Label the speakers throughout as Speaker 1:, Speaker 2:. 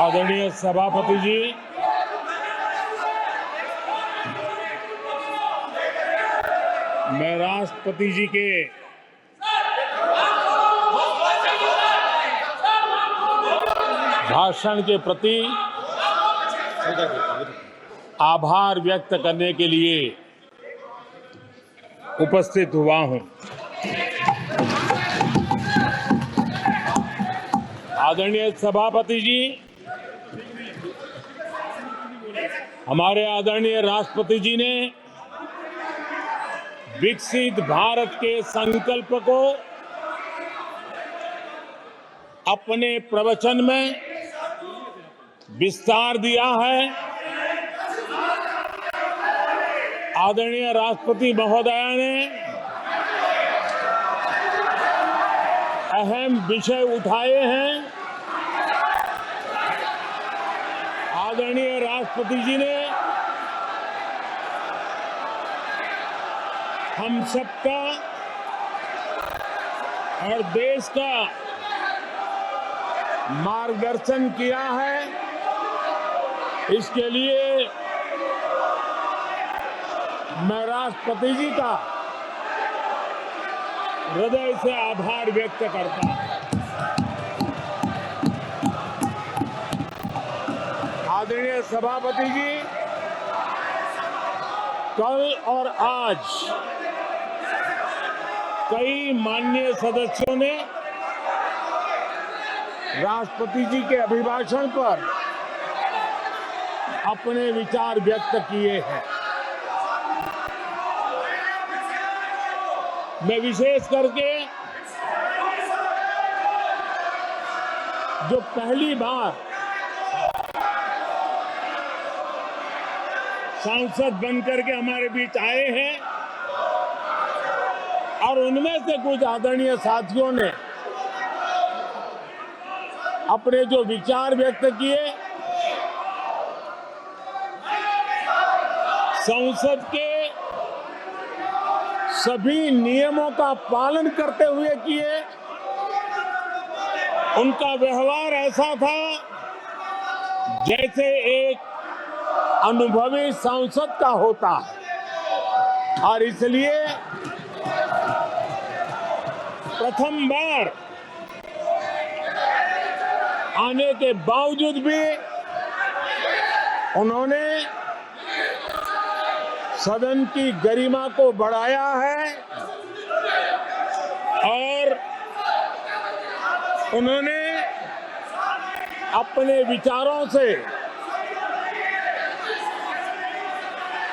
Speaker 1: आदरणीय सभापति जी, मैं राष्ट्रपति जी के भाषण के प्रति आभार व्यक्त करने के लिए उपस्थित हुआ हूं। आदरणीय सभापति जी, हमारे आदरणीय राष्ट्रपति जी ने विकसित भारत के संकल्प को अपने प्रवचन में विस्तार दिया है। आदरणीय राष्ट्रपति महोदया ने अहम विषय उठाए हैं। आदरणीय राष्ट्रपति जी ने हम सबका और देश का मार्गदर्शन किया है। इसके लिए मैं राष्ट्रपति जी का हृदय से आभार व्यक्त करता हूं। आदरणीय सभापति जी, कल और आज कई माननीय सदस्यों ने राष्ट्रपति जी के अभिभाषण पर अपने विचार व्यक्त किए हैं। मैं विशेष करके जो पहली बार सांसद बनकर के हमारे बीच आए हैं और उनमें से कुछ आदरणीय साथियों ने अपने जो विचार व्यक्त किए, संसद के सभी नियमों का पालन करते हुए किए। उनका व्यवहार ऐसा था जैसे एक अनुभवी सांसद का होता है और इसलिए प्रथम बार आने के बावजूद भी उन्होंने सदन की गरिमा को बढ़ाया है और उन्होंने अपने विचारों से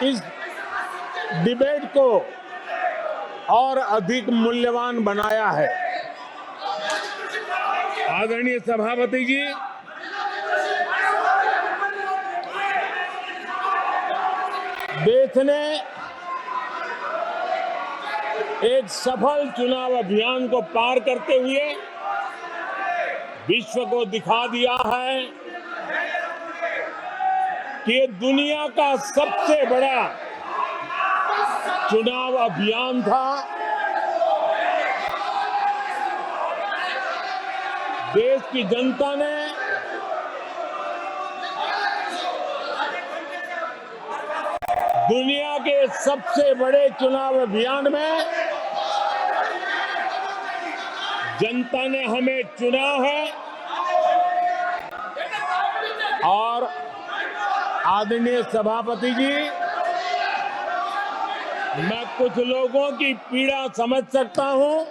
Speaker 1: इस डिबेट को और अधिक मूल्यवान बनाया है। आदरणीय सभापति जी, देश ने एक सफल चुनाव अभियान को पार करते हुए विश्व को दिखा दिया है कि ये दुनिया का सबसे बड़ा चुनाव अभियान था। देश की जनता ने दुनिया के सबसे बड़े चुनाव अभियान में जनता ने हमें चुना है और आदरणीय सभापति जी, मैं कुछ लोगों की पीड़ा समझ सकता हूं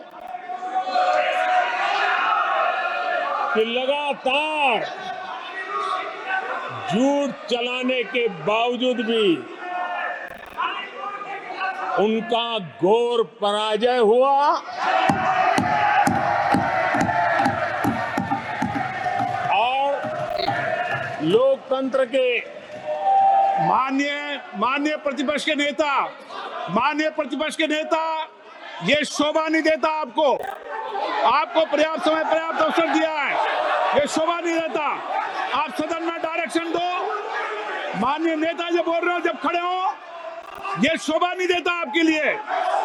Speaker 1: कि लगातार झूठ चलाने के बावजूद भी उनका घोर पराजय हुआ और लोकतंत्र के
Speaker 2: माननीय प्रतिपक्ष के नेता ये शोभा नहीं देता। आपको पर्याप्त समय पर्याप्त अवसर दिया है, ये शोभा नहीं देता। आप सदन में डायरेक्शन दो। माननीय नेता जो बोल रहे हो जब खड़े हो, ये शोभा नहीं देता आपके लिए,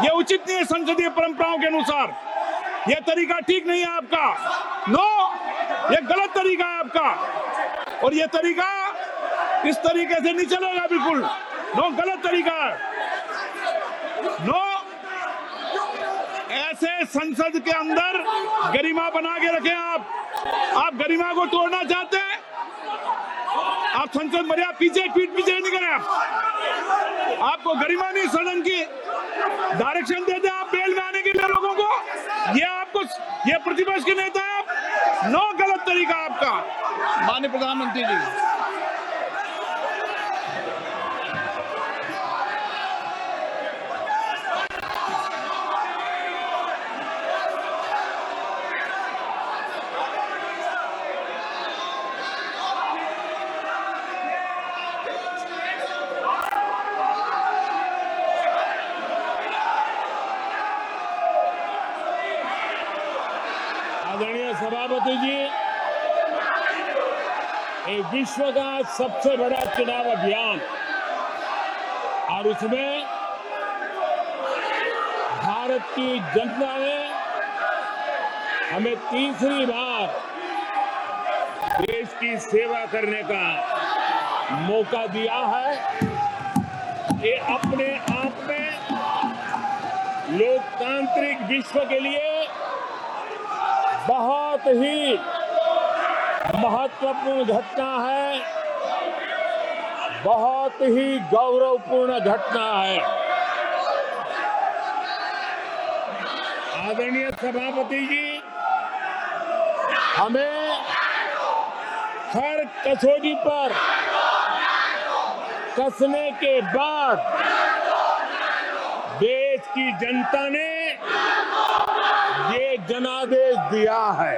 Speaker 2: ये उचित नहीं है संसदीय परंपराओं के अनुसार। ये तरीका ठीक नहीं है आपका। नो, ये गलत तरीका है आपका। और ये तरीका इस तरीके से नहीं चलेगा, बिल्कुल नो, गलत तरीका है, नो। ऐसे संसद के अंदर गरिमा बना के रखें आप गरिमा को तोड़ना चाहते हैं, आप संसद मर्यादा पीछे नहीं करें आपको गरिमा नहीं, सदन की डायरेक्शन दे दे आप बेल में आने के लिए लोगों को, ये प्रतिपक्ष के नेता है आप, नो, गलत तरीका आपका। माननीय प्रधानमंत्री जी,
Speaker 1: आदरणीय सभापति जी, एक विश्व का सबसे बड़ा चुनाव अभियान और उसमें भारत की जनता ने हमें तीसरी बार देश की सेवा करने का मौका दिया है। ये अपने आप में लोकतांत्रिक विश्व के लिए बहुत ही महत्वपूर्ण घटना है, बहुत ही गौरवपूर्ण घटना है। आदरणीय सभापति जी, हमें हर कसौटी पर कसने के बाद देश की जनता ने ये जनादेश दिया है।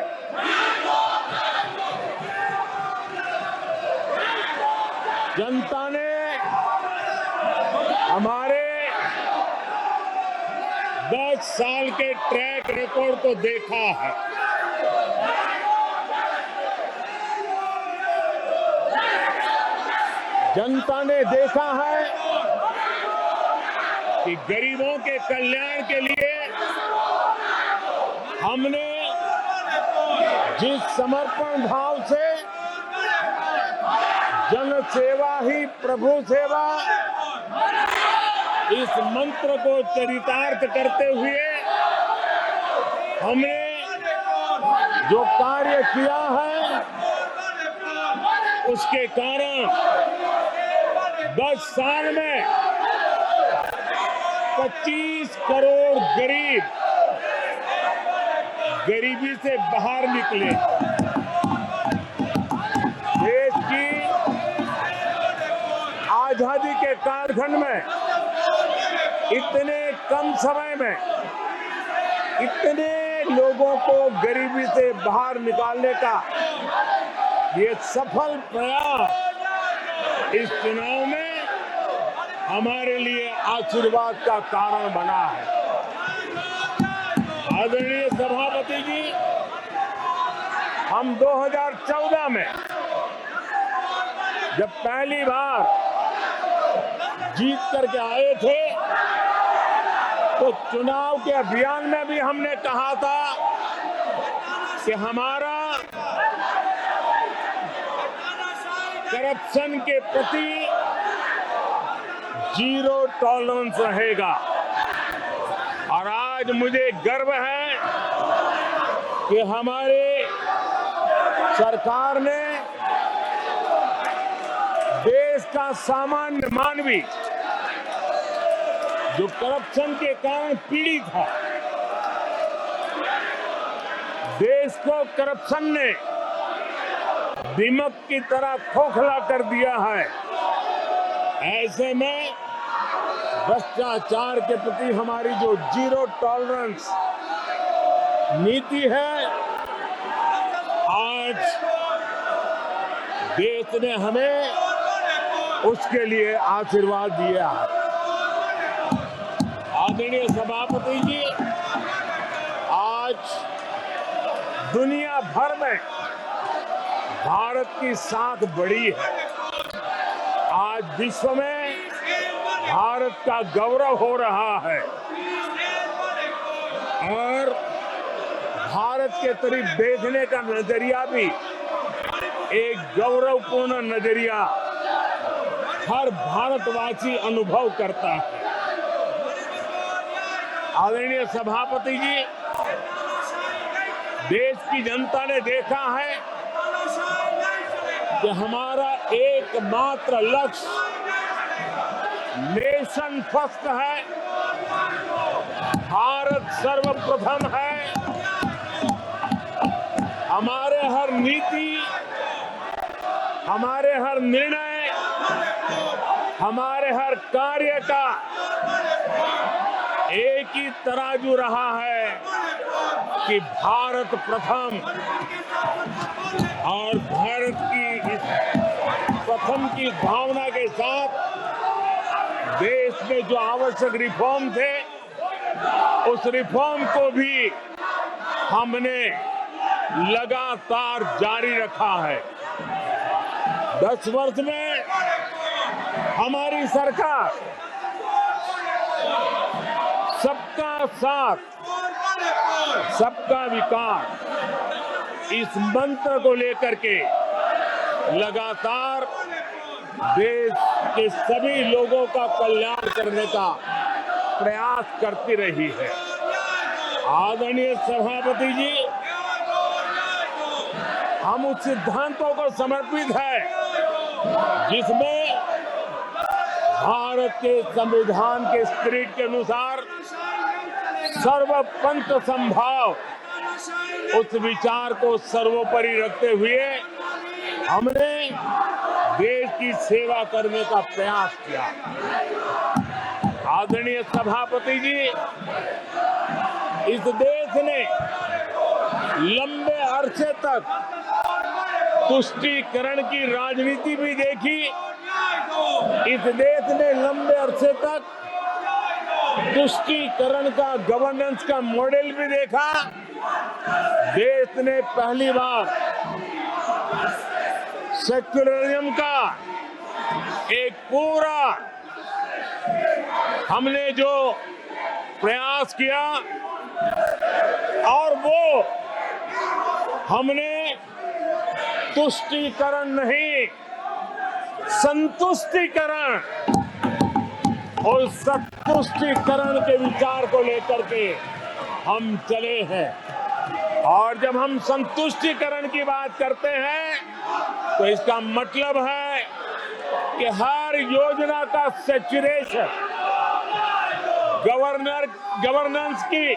Speaker 1: जनता ने हमारे 10 साल के ट्रैक रिकॉर्ड को देखा है। जनता ने देखा है कि गरीबों के कल्याण के लिए हमने जिस समर्पण भाव से जन सेवा ही प्रभु सेवा इस मंत्र को चरितार्थ करते हुए हमने जो कार्य किया है, उसके कारण 10 साल में 25 करोड़ गरीब गरीबी से बाहर निकले। देश की आजादी के कालखंड में इतने कम समय में इतने लोगों को गरीबी से बाहर निकालने का ये सफल प्रयास इस चुनाव में हमारे लिए आशीर्वाद का कारण बना है। आदरणीय सभापति जी, हम 2014 में जब पहली बार जीत करके आए थे तो चुनाव के अभियान में भी हमने कहा था कि हमारा करप्शन के प्रति 0 टॉलरेंस रहेगा। और आज मुझे गर्व है कि हमारे सरकार ने देश का सामान्य मानवी जो करप्शन के कारण पीड़ित है, देश को करप्शन ने दीमक की तरह खोखला कर दिया है। ऐसे में भ्रष्टाचार के प्रति हमारी जो 0 टॉलरेंस नीति है, आज देश ने हमें उसके लिए आशीर्वाद दिया है। आदरणीय सभापति जी, आज दुनिया भर में भारत की साख बढ़ी है। आज विश्व में भारत का गौरव हो रहा है और भारत के तरफ देखने का नजरिया भी एक गौरवपूर्ण नजरिया हर भारतवासी अनुभव करता है। आदरणीय सभापति जी, देश की जनता ने देखा है कि हमारा एकमात्र लक्ष्य नेशन फर्स्ट है, भारत सर्वप्रथम है। हमारे हर नीति, हमारे हर निर्णय, हमारे हर कार्य का एक ही तराजू रहा है कि भारत प्रथम, और भारत की इस प्रथम की भावना के साथ देश में जो आवश्यक रिफॉर्म थे, उस रिफॉर्म को भी हमने लगातार जारी रखा है। 10 वर्ष में हमारी सरकार सबका साथ, सबका विकास, इस मंत्र को लेकर के लगातार देश के सभी लोगों का कल्याण करने का प्रयास करती रही है। आदरणीय सभापति जी, हम उस सिद्धांतों को समर्पित है जिसमें भारत के संविधान के स्पिरिट के अनुसार सर्वपंथ संभाव, उस विचार को सर्वोपरि रखते हुए हमने देश की सेवा करने का प्रयास किया। आदरणीय सभापति जी, इस देश ने लंबे अरसे तक तुष्टीकरण की राजनीति भी देखी। इस देश ने लंबे अरसे तक तुष्टीकरण का गवर्नेंस का मॉडल भी देखा। देश ने पहली बार सेक्युलरिज्म का एक पूरा हमने जो प्रयास किया, और वो हमने तुष्टीकरण नहीं, संतुष्टीकरण और संतुष्टीकरण के विचार को लेकर के हम चले हैं। और जब हम संतुष्टीकरण की बात करते हैं तो इसका मतलब है कि हर योजना का सैचुरेशन, गवर्नेंस की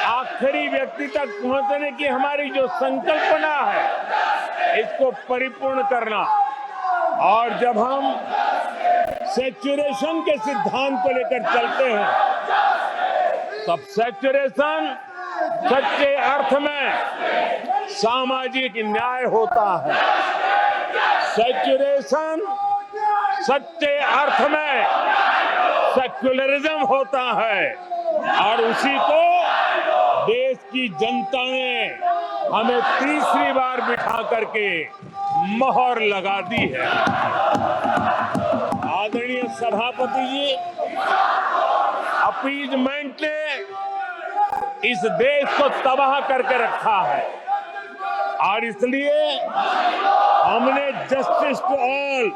Speaker 1: आखिरी व्यक्ति तक पहुंचने की हमारी जो संकल्पना है, इसको परिपूर्ण करना। और जब हम सैचुरेशन के सिद्धांत को लेकर चलते हैं, तब सैचुरेशन सच्चे अर्थ में सामाजिक न्याय होता है। सैचुरेशन सच्चे अर्थ में सेक्युलरिज्म होता है, और उसी को देश की जनता ने हमें तीसरी बार बिठा करके मोहर लगा दी है। आदरणीय सभापति जी, अपीजमेंट ने इस देश को तबाह करके रखा है, और इसलिए हमने justice to all,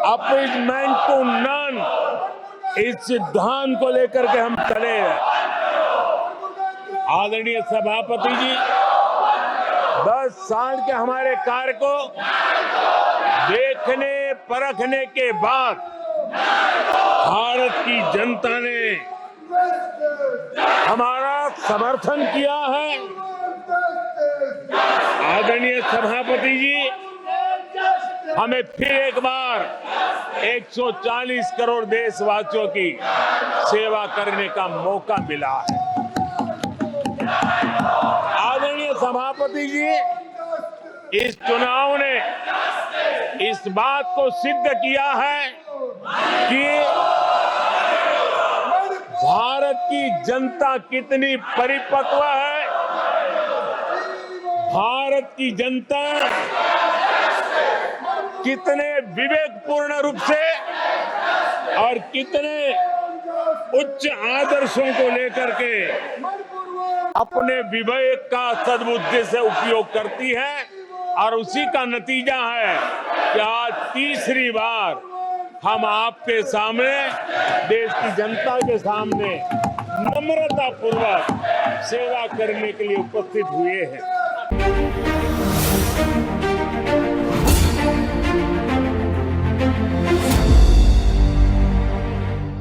Speaker 1: appeasement to none, इस सिद्धांत को लेकर के हम चले हैं। आदरणीय सभापति जी, 10 साल के हमारे कार्य को देखने परखने के बाद भारत की जनता ने हमारा समर्थन किया है। आदरणीय सभापति जी, हमें फिर एक बार 140 करोड़ देशवासियों की सेवा करने का मौका मिला है। आदरणीय सभापति जी, इस चुनाव ने इस बात को सिद्ध किया है कि भारत की जनता कितनी परिपक्व है। भारत की जनता कितने विवेकपूर्ण रूप से और कितने उच्च आदर्शों को लेकर के अपने विवेक का सद्बुद्धि से उपयोग करती है। और उसी का नतीजा है कि आज तीसरी बार हम आपके सामने, देश की जनता के सामने नम्रता पूर्वक सेवा करने के लिए उपस्थित हुए हैं।